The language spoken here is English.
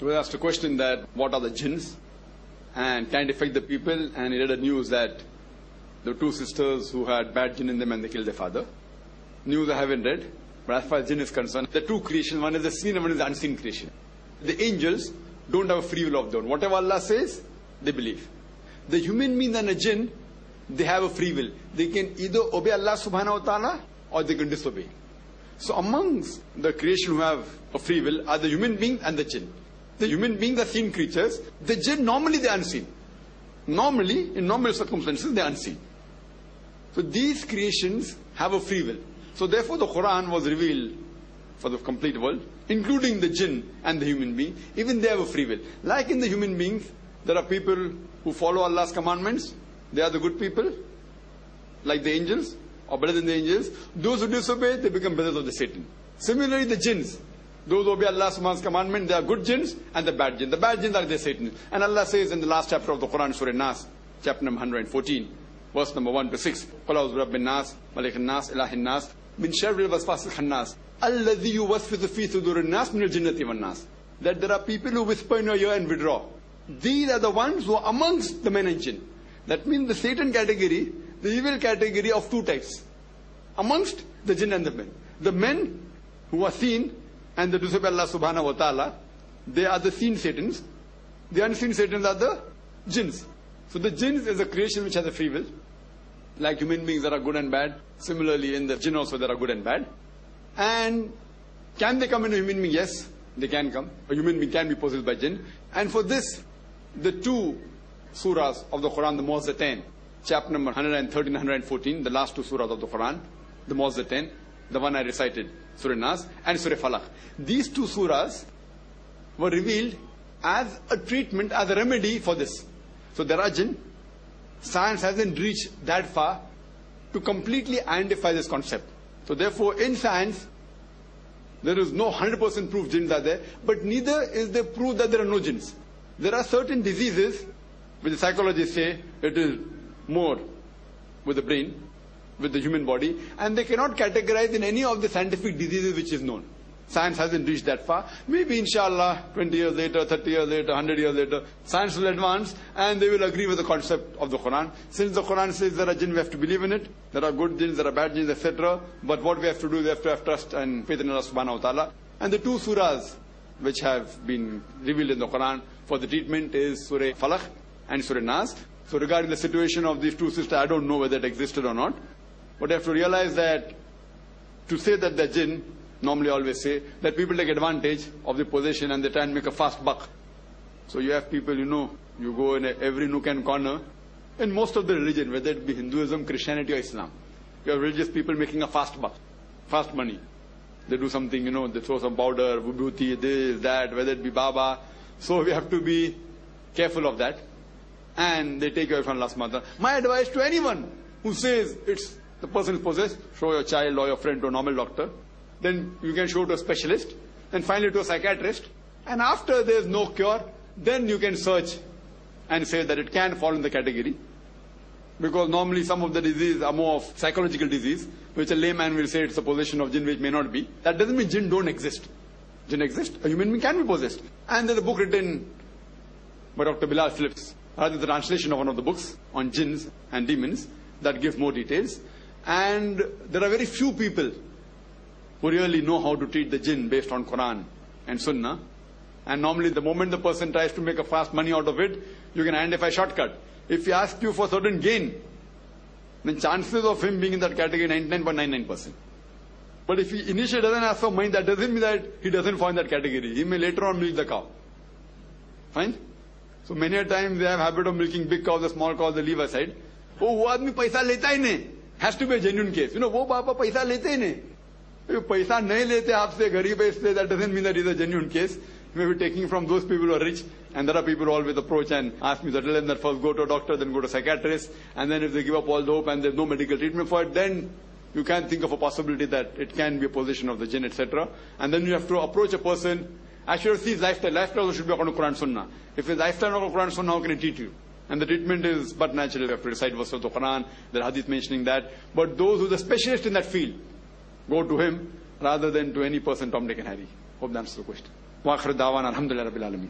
So we asked a question that what are the jinns and can it affect the people, and he read a news that there were two sisters who had bad jinn in them and they killed their father. News I haven't read, but as far as jinn is concerned, the two creations, one is the seen and one is the unseen creation. The angels don't have a free will of their own. Whatever Allah says, they believe. The human beings and the jinn, they have a free will. They can either obey Allah subhanahu wa ta'ala or they can disobey. So amongst the creation who have a free will are the human beings and the jinn. The human beings are seen creatures. The jinn, normally they are unseen. Normally, in normal circumstances, they are unseen. So these creations have a free will. So therefore the Quran was revealed for the complete world, including the jinn and the human being. Even they have a free will. Like in the human beings, there are people who follow Allah's commandments. They are the good people, like the angels, or better than the angels. Those who disobey, they become brothers of the Satan. Similarly, the jinns, those who obey Allah's commandment, they are good jinns and the bad jinns. The bad jinns are the Satan. And Allah says in the last chapter of the Quran, Surah Nas, chapter number 114, verse number 1 to 6, قُلْ أَعُوذُ بِرَبِّ النَّاسِ مَلِكِ النَّاسِ إِلَٰهِ النَّاسِ مِنْ شَرِّ الْوَسْوَاسِ الْخَنَّاسِ الَّذِي يُوَسْوِسُ فِي صُدُورِ النَّاسِ مِنَ الْجِنَّةِ وَالنَّاسِ. That there are people who whisper in your ear and withdraw. These are the ones who are amongst the men and jinn. That means the Satan category, the evil category of two types. Amongst the jinn and the men. The men who are seen and the disobey Allah subhanahu wa ta'ala, they are the seen Satans. The unseen Satans are the jinns. So the jinns is a creation which has a free will. Like human beings, there are good and bad. Similarly, in the jinn also there are good and bad. And can they come in a human being? Yes, they can come. A human being can be possessed by jinn. And for this, the two surahs of the Quran, the Mu'awwidhatayn, chapter number 113 and 114, the last two surahs of the Quran, the Mu'awwidhatayn, the one I recited, Surah Nas and Surah Falaq. These two surahs were revealed as a treatment, as a remedy for this. So there are jinn. Science hasn't reached that far to completely identify this concept. So therefore, in science, there is no 100% proof jinns are there, but neither is there proof that there are no jinns. There are certain diseases which the psychologists say it is more with the brain, with the human body, and they cannot categorize in any of the scientific diseases which is known. Science hasn't reached that far. Maybe inshallah 20 years later, 30 years later, 100 years later, science will advance and they will agree with the concept of the Quran. Since the Quran says there are jinn, we have to believe in it. There are good jinns, there are bad jinns, etc. But what we have to do, we have to have trust and faith in Allah subhanahu wa ta'ala. And the two surahs which have been revealed in the Quran for the treatment is Surah Falaq and Surah Nas. So regarding the situation of these two sisters, I don't know whether it existed or not. But you have to realize that to say that the jinn, normally I always say that people take advantage of the position and they try and make a fast buck. So you have people, you go in every nook and corner, in most of the religion, whether it be Hinduism, Christianity or Islam, you have religious people making a fast buck, fast money. They do something, they throw some powder, vibhuti, this, that, whether it be Baba. So we have to be careful of that. And they take away from Allah's mother. My advice to anyone who says the person is possessed, show your child or your friend to a normal doctor. Then you can show to a specialist. Then finally to a psychiatrist. And after there is no cure, then you can search and say that it can fall in the category. Because normally some of the diseases are more of psychological disease, which a layman will say it's a possession of jinn, which may not be. That doesn't mean jinn don't exist. Jinn exist. A human being can be possessed. And there's a book written by Dr. Bilal Phillips, rather the translation of one of the books on jinns and demons, that gives more details. And there are very few people who really know how to treat the jinn based on Quran and Sunnah. And normally the moment the person tries to make a fast money out of it, you can identify a shortcut. If he asks you for certain gain, then chances of him being in that category 99.99%. But if he initially doesn't ask for money, that doesn't mean that he doesn't fall in that category. He may later on milk the cow. Fine? So many a times they have habit of milking big cows, the small cows, they leave aside. Oh, wo aadmi paisa leta hi nahi. Has to be a genuine case. Wo baba paisa lete hi nahi. If paisa nahi lete aapse, garib hai isliye, that doesn't mean that it's a genuine case. You may be taking from those people who are rich, and there are people who always approach and ask me to tell them that first go to a doctor, then go to a psychiatrist, and then if they give up all the hope and there's no medical treatment for it, then you can think of a possibility that it can be a possession of the jinn, etc. And then you have to approach a person. Actually, see his lifestyle. Lifestyle should be according to Quran Sunnah. If his lifestyle is according to Quran Sunnah, how can he treat you? And the treatment is but natural. You have to recite verses of the Quran, the hadith mentioning that. But those who are the specialist in that field, go to him rather than to any person, Tom, Dick and Harry. Hope that answers the question. Wa akhir da'wana alhamdulillahi rabbil alamin.